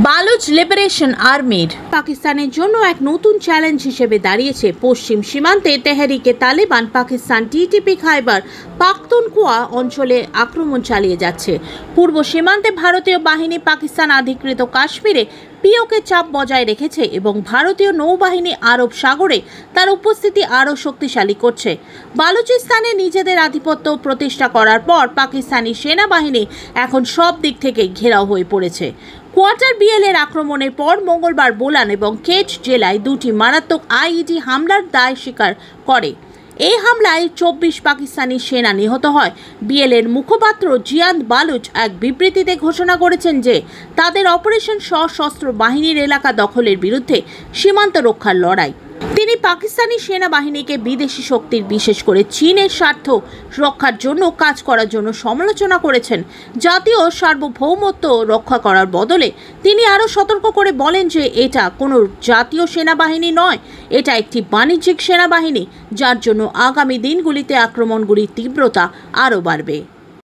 Baloch liberation আর্মির পাকিস্তানের জন্য এক নতুন চ্যালেঞ্জ হিসেবে দাঁড়িয়েছে পশ্চিম সীমান্তে তেহরিকে তালেবান পাকিস্তান টিটিপি খাইবার পাখতুনখোয়া অঞ্চলে আক্রমণ চালিয়ে যাচ্ছে। পূর্ব সীমান্তে ভারতীয় বাহিনী পাকিস্তান অধিকৃত কাশ্মীরে পিওকে চাপ বজায় রেখেছে এবং ভারতীয় নৌবাহিনী আরব সাগরে তার উপস্থিতি আরও শক্তিশালী করছে। বালুচিস্তানে নিজেদের আধিপত্য প্রতিষ্ঠা করার পর পাকিস্তানি সেনাবাহিনী এখন সব দিক থেকে ঘেরাও হয়ে পড়েছে। কোয়ার্টার বিএলের আক্রমণের পর মঙ্গলবার বোলান এবং কেচ জেলায় দুটি মারাত্মক আইইডি হামলার দায় স্বীকার করে। এই হামলায় 24 পাকিস্তানি সেনা নিহত হয়। বিএলের মুখপাত্র জিয়াদ বালুচ এক বিবৃতিতে ঘোষণা করেছেন যে তাদের অপারেশন সশস্ত্র বাহিনীর এলাকা দখলের বিরুদ্ধে সীমান্ত রক্ষার লড়াই। তিনি পাকিস্তানি সেনাবাহিনীকে বিদেশি শক্তির বিশেষ করে চীনের স্বার্থ রক্ষার জন্য কাজ করার জন্য সমালোচনা করেছেন। জাতীয় সার্বভৌমত্ব রক্ষা করার বদলে তিনি আরও সতর্ক করে বলেন যে এটা কোনো জাতীয় সেনাবাহিনী নয়, এটা একটি বাণিজ্যিক সেনাবাহিনী, যার জন্য আগামী দিনগুলিতে আক্রমণগুলির তীব্রতা আরও বাড়বে।